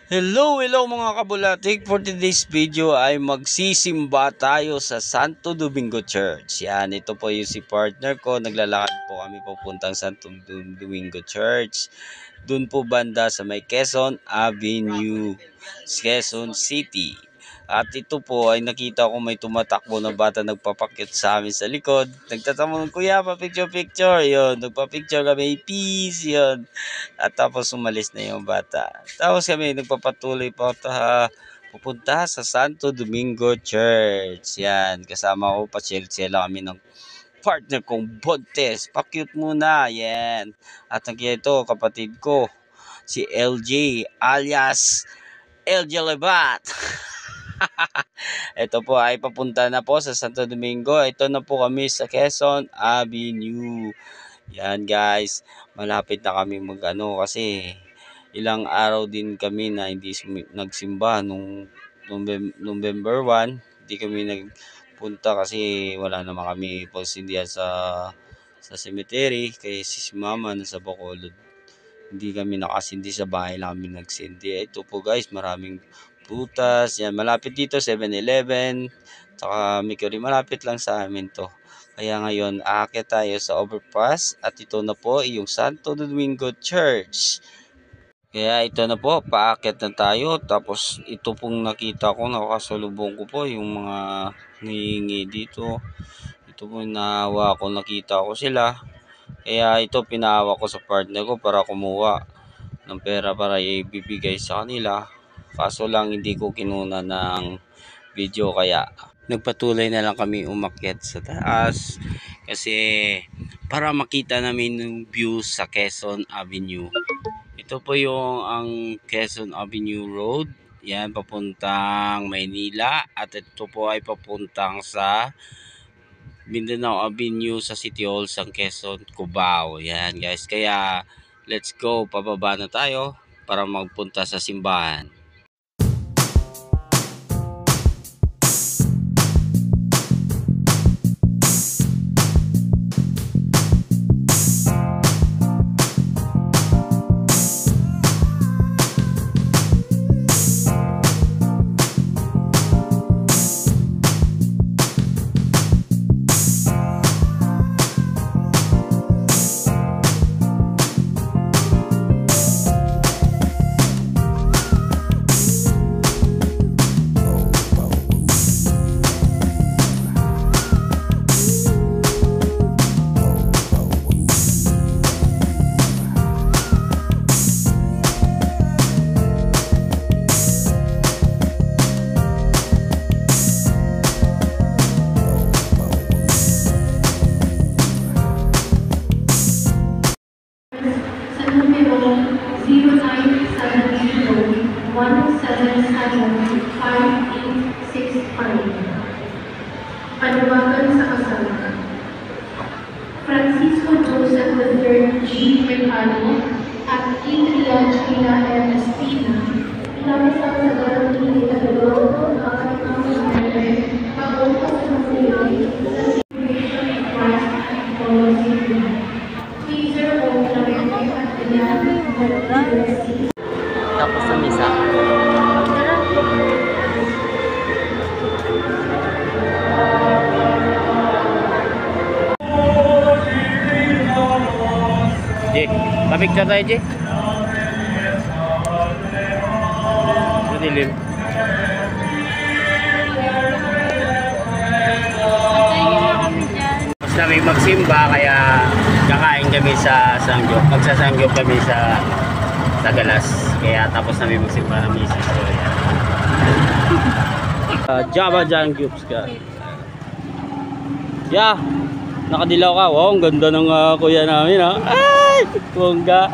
Hello mga kabulatik. For today's video ay magsisimba tayo sa Santo Domingo Church. Yan, ito po yung si partner ko. Naglalakad po kami papuntang Santo Domingo Church. Doon po banda sa may Quezon Avenue, Quezon City. At ito po ay nakita ko may tumatakbo na bata nagpapakyut sa amin sa likod. Nagtatamon, kuya, pa-picture. Yun, nagpa-picture kami. Peace. Yun. At tapos umalis na yung bata. Tapos kami nagpapatuloy pa pupunta sa Santo Domingo Church. Yan, kasama ko pa sila kami ng partner kong Bontes. Pakyut muna. Yan. At ito, kapatid ko, si LJ alias LJ Lebat. Ito po ay papunta na po sa Santo Domingo. Ito na po kami sa Quezon Avenue. Yan guys, malapit na kami kasi ilang araw din kami na hindi nagsimba nung November 1. Hindi kami nagpunta kasi wala naman kami pagsindihan sa cemetery kay si mama nasa Bacolod. Hindi kami nakasindi sa bahay namin nagsindi. Ito po guys, maraming prutas. Yan, malapit dito 7-Eleven. Saka Mikuri, malapit lang sa amin to. Kaya ngayon, aakyat tayo sa overpass at ito na po yung Santo Domingo Church. Kaya ito na po, paakyat na tayo. Tapos ito pong nakita ko, nakasalubong ko po yung mga nangingi dito. Ito po nahawa ko, nakita ko sila. Kaya ito pinahawa ko sa partner ko para kumuha ng pera para ibibigay sa kanila. Kaso lang hindi ko kinuna ng video kaya nagpatuloy na lang kami umakyat sa taas kasi para makita namin yung view sa Quezon Avenue. Ito po yung ang Quezon Avenue Road. Yan, papuntang Maynila. At ito po ay papuntang sa Mindanao Avenue sa City Hall sa Quezon, Cubao. Yan guys. Kaya let's go. Pababa na tayo para magpunta sa simbahan. Panuwagan sa kasal. Francisco Joseph III G. Mercado at Indria Chila M. Espina, pinapasal sa Garantini Tagalog ng Kapitang Mary, pag-utos ng Sili sa Situation of Christ at Policy. Caesar O. Clarente at Ilan University. Tapos sa misa. Pa-picture tayo, Jay. Madilim. Tapos namin magsimba, kaya kakain kami sa Sangyup. Magsasangyup kami sa Galas. Kaya tapos namin magsimba ng misis ko. Java Jangyups ka. Yeah, nakadilaw ka. Wow, ang ganda ng kuya namin, ha. Ay, bongga.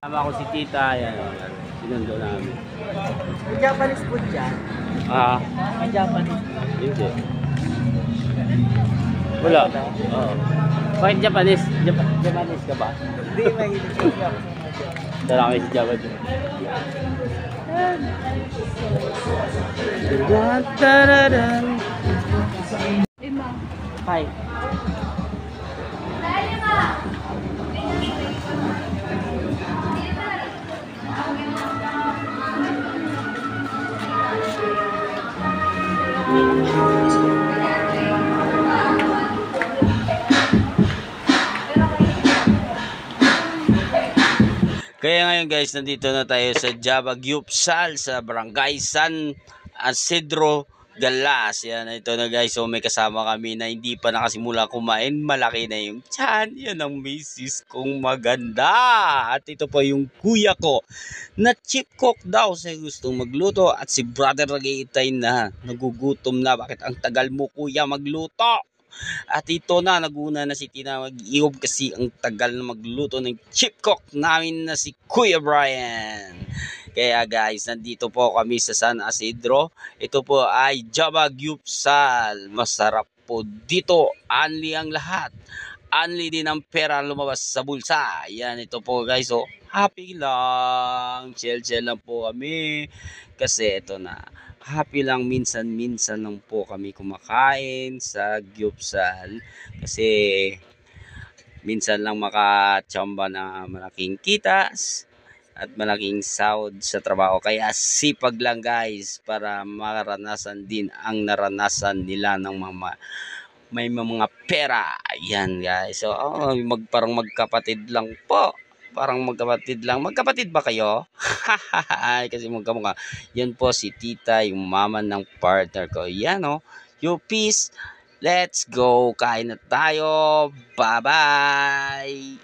Tama ko si tita, yan. Sinundo namin. May Japanese food dyan? May Japanese food. Hindi. Wala. Oo. Bakit Japanese? Japanese ka ba? Hindi, may hilig ako. Tara kami si Java dyan. Hi. Kaya ngayon guys, nandito na tayo sa Java Gyupsal sa Barangay San Isidro Galas. Yan, ito na guys. So may kasama kami na hindi pa nakasimula kumain. Malaki na yung tiyan. Yan ang misis kong maganda. At ito pa yung kuya ko na chip cook daw sa gustong magluto. At si brother nag-iitay na. Nagugutom na. Bakit ang tagal mo kuya magluto? At ito na, naguna na si Tina mag-iob kasi ang tagal na magluto ng chip cook namin na si Kuya Brian. Kaya guys, nandito po kami sa San Isidro. Ito po ay Java Gyupsal. Masarap po dito. Only ang lahat. Only din ang pera lumabas sa bulsa. Yan, ito po guys. So, happy lang. Chill lang po kami. Kasi ito na. Happy lang minsan-minsan lang po kami kumakain sa Gyupsal. Kasi minsan lang makachamba na malaking kitas at malaking sahod sa trabaho. Kaya sipag lang guys para maranasan din ang naranasan nila ng may mga pera. Yan guys. So parang magkapatid lang po. Parang magkapatid lang. Magkapatid ba kayo? Kasi magkamukha. Yan po si tita, yung mama ng partner ko. Yan o. You peace. Let's go. Kain na tayo. Bye-bye.